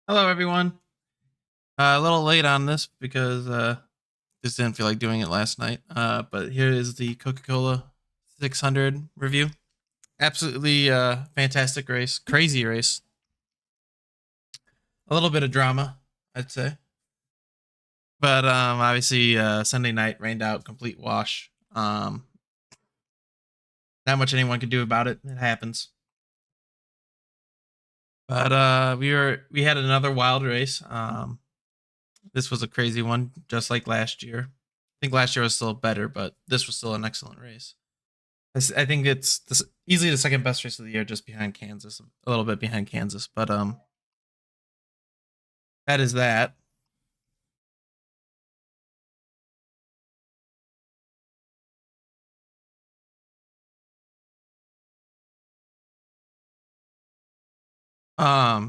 Hello, everyone. A little late on this because just didn't feel like doing it last night. But here is the Coca-Cola 600 review. Absolutely fantastic race, crazy race. A little bit of drama, I'd say. But obviously Sunday night rained out, complete wash. Not much anyone could do about it. It happens. But we had another wild race. This was a crazy one, just like last year. I think last year was still better, but this was still an excellent race. I think it's easily the second best race of the year, just behind Kansas, a little bit behind Kansas. But that is that.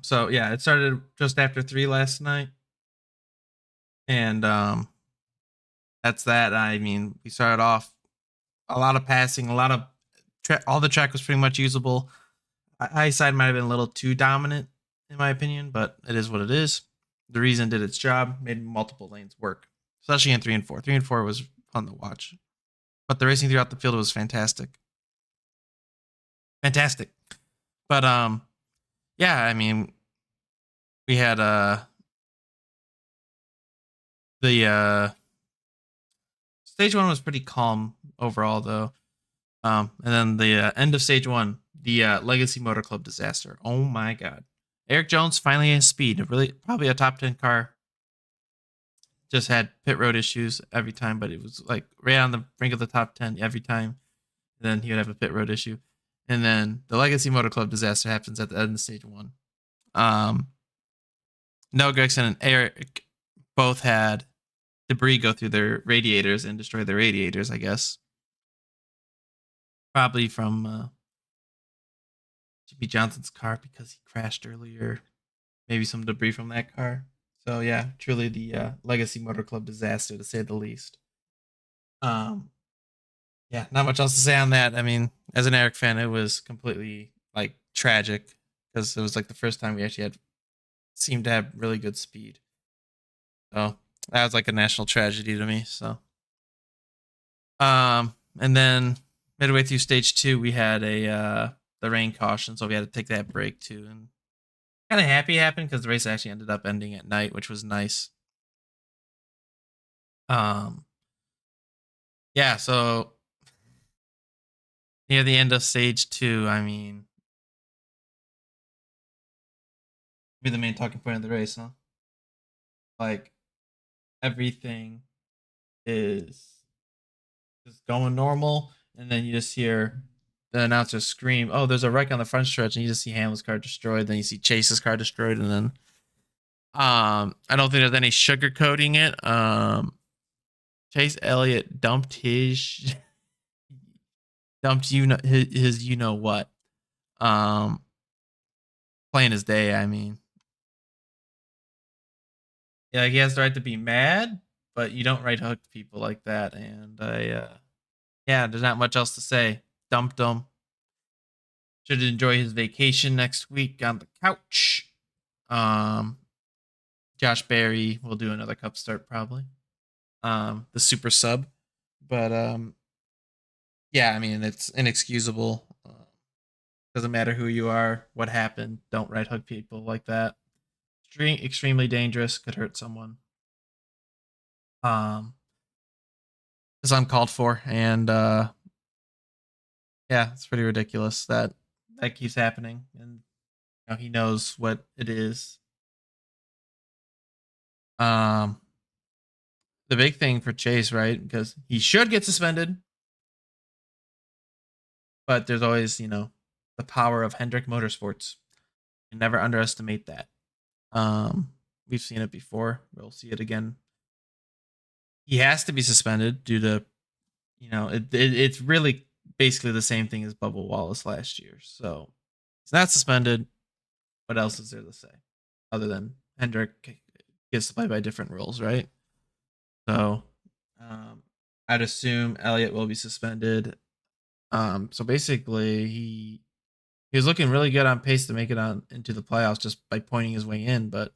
So yeah, it started just after 3 last night, and that's that. I mean, we started off a lot of passing, a lot of all the track was pretty much usable. High side might have been a little too dominant in my opinion, but it is what it is. The reason did its job, made multiple lanes work, especially in 3 and 4. 3 and 4 was fun to watch, but the racing throughout the field was fantastic, fantastic. But yeah, I mean, we had the stage one was pretty calm overall though. And then the end of stage one, the Legacy Motor Club disaster. Oh my god. Eric Jones finally has speed. Really, probably a top 10 car. Just had pit road issues every time, but it was like right on the brink of the top 10 every time. And then he would have a pit road issue. And then the Legacy Motor Club disaster happens at the end of stage one. Um, Noah Gregson and Eric both had debris go through their radiators and destroy their radiators, I guess. Probably from Jimmy Johnson's car because he crashed earlier. Maybe some debris from that car. So yeah, truly the Legacy Motor Club disaster to say the least. Um, yeah, not much else to say on that. I mean, as an Eric fan, it was completely like tragic because it was like the first time we actually had seemed to have really good speed. So that was like a national tragedy to me. So and then midway through stage two, we had a the rain caution, so we had to take that break too. And kind of happy it happened because the race actually ended up ending at night, which was nice. Um, yeah, so near the end of stage two, I mean, be the main talking point of the race, huh? Like everything is just going normal, and then you just hear the announcer scream, "Oh, there's a wreck on the front stretch," and you just see Hamlin's car destroyed. Then you see Chase's car destroyed, and then I don't think there's any sugarcoating it. Chase Elliott dumped his dumped his you know what. Um, Playing his day. I mean, yeah, he has the right to be mad, but you don't right hook people like that. And yeah, there's not much else to say. Dumped him. Should enjoy his vacation next week on the couch. Um, Josh Berry will do another cup start probably. The super sub, but yeah, I mean it's inexcusable. Doesn't matter who you are, what happened. Don't right hook people like that. Extremely dangerous. Could hurt someone. Um, is uncalled for, and yeah, it's pretty ridiculous that that keeps happening, and he knows what it is. Um, the big thing for Chase, right? Because he should get suspended, but there's always the power of Hendrick Motorsports. You never underestimate that. We've seen it before. We'll see it again. He has to be suspended due to it's really basically the same thing as Bubba Wallace last year. So he's not suspended. What else is there to say other than Hendrick gets to play by different rules, right? So I'd assume Elliott will be suspended. So basically, he was looking really good on pace to make it on into the playoffs just by pointing his way in, but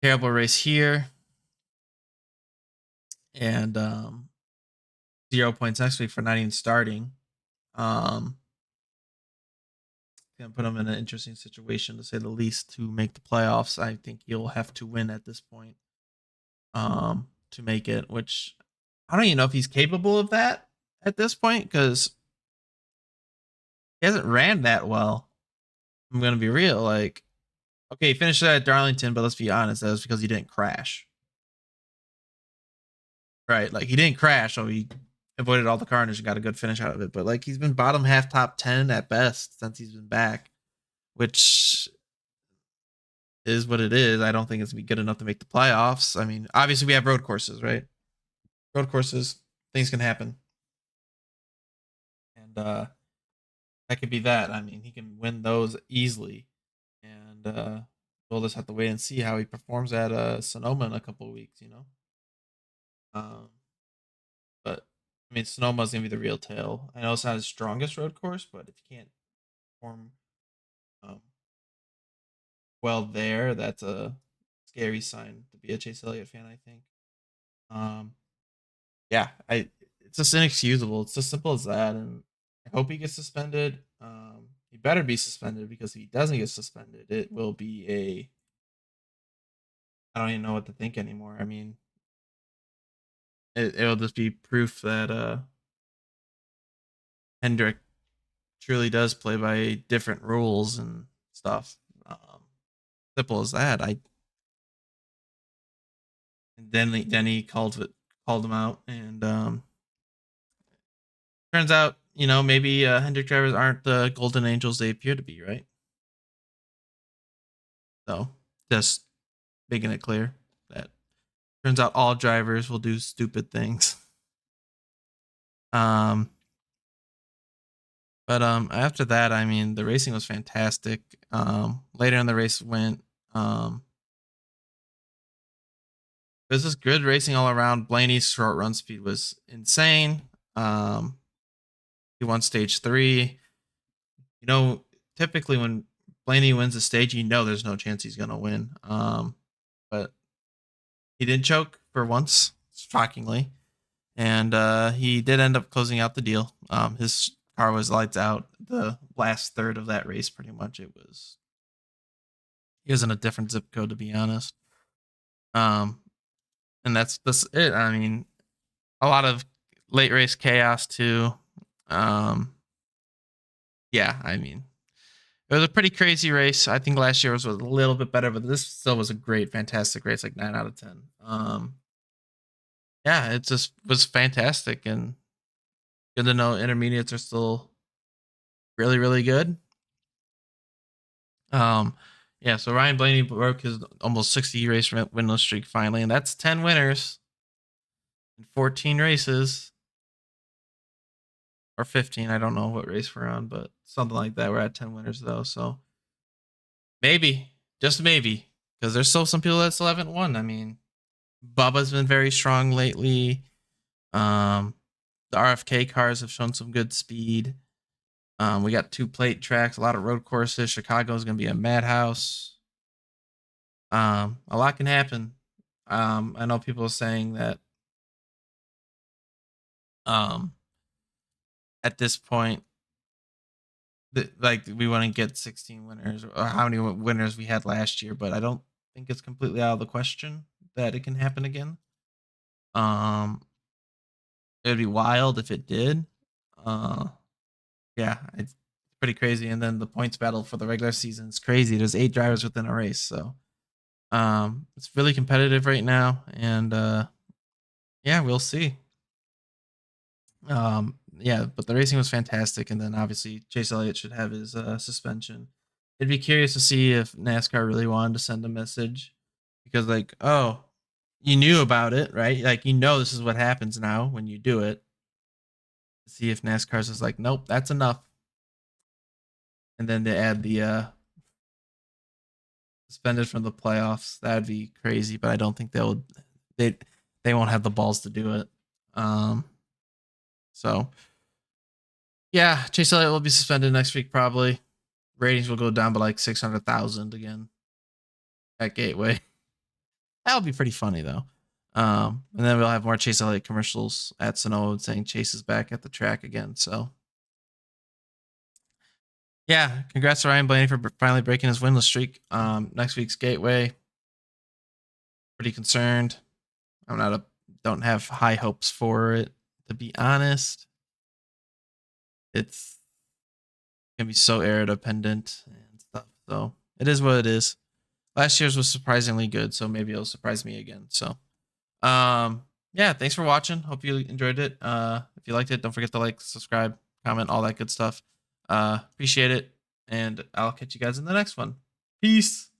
Terrible race here. And 0 points next week for not even starting. Gonna put him in an interesting situation to say the least to make the playoffs. I think he'll have to win at this point to make it, which I don't even know if he's capable of that at this point because he hasn't ran that well. I'm gonna be real. Like, okay, he finished that at Darlington, but let's be honest, that was because he didn't crash. Right, like he didn't crash, so he avoided all the carnage and got a good finish out of it. But like he's been bottom half top 10 at best since he's been back, which is what it is. I don't think it's gonna be good enough to make the playoffs. I mean, obviously we have road courses, right? Road courses, things can happen. And that could be that. I mean, he can win those easily. And we'll just have to wait and see how he performs at Sonoma in a couple of weeks, you know? Um, but I mean, Sonoma's gonna be the real tale. I know it's not his strongest road course, but if you can't perform um, well there, that's a scary sign to be a Chase Elliott fan. I think. Um, yeah, it's just inexcusable. It's as simple as that, and I hope he gets suspended. He better be suspended because if he doesn't get suspended, it will be a. I don't even know what to think anymore. I mean, it'll just be proof that Hendrick truly does play by different rules and stuff. Simple as that. Then he called him out, and turns out maybe Hendrick drivers aren't the golden angels they appear to be, right? So just making it clear that turns out all drivers will do stupid things. Um, but after that, I mean, the racing was fantastic. Later in the race went. It was just good racing all around. Blaney's short run speed was insane. He won stage 3. You know, typically when Blaney wins a stage, there's no chance he's gonna win. But he didn't choke for once, shockingly, and he did end up closing out the deal. His car was lights out the last third of that race. Pretty much, he was in a different zip code, to be honest. Um, and that's it. I mean, a lot of late race chaos too. Yeah, I mean, it was a pretty crazy race. I think last year was a little bit better, but this still was a great, fantastic race, like 9 out of 10. Yeah, it just was fantastic and good to know intermediates are still really, really good. Yeah, so Ryan Blaney broke his almost 60 race winless streak finally, and that's 10 winners in 14 races. Or 15. I don't know what race we're on, but something like that. We're at 10 winners though, so maybe, just maybe, because there's still some people that still haven't won. I mean, Bubba's been very strong lately. The RFK cars have shown some good speed. We got 2 plate tracks, a lot of road courses. Chicago is going to be a madhouse. A lot can happen. I know people are saying that at this point, like we want to get 16 winners or how many winners we had last year, but I don't think it's completely out of the question that it can happen again. It would be wild if it did. Yeah, it's pretty crazy. And then the points battle for the regular season is crazy. There's 8 drivers within a race, so it's really competitive right now, and yeah, we'll see. Yeah, but the racing was fantastic, and then obviously Chase Elliott should have his suspension. I'd be curious to see if NASCAR really wanted to send a message because, like, oh, you knew about it, right? Like, this is what happens now when you do it. See if NASCAR's just like, nope, that's enough, and then they add the suspended from the playoffs. That'd be crazy, but I don't think they they won't have the balls to do it. So yeah, Chase Elliott will be suspended next week probably. Ratings will go down by like 600,000 again at Gateway. That would be pretty funny though. And then we'll have more Chase Elliott commercials at Sonoma saying Chase is back at the track again. So yeah, congrats to Ryan Blaney for finally breaking his winless streak. Next week's Gateway, pretty concerned. Don't have high hopes for it, to be honest. It's gonna be so error dependent and stuff. So it is what it is. Last year's was surprisingly good, so maybe it'll surprise me again. So yeah, thanks for watching. Hope you enjoyed it. If you liked it, don't forget to like, subscribe, comment, all that good stuff. Appreciate it. And I'll catch you guys in the next one. Peace.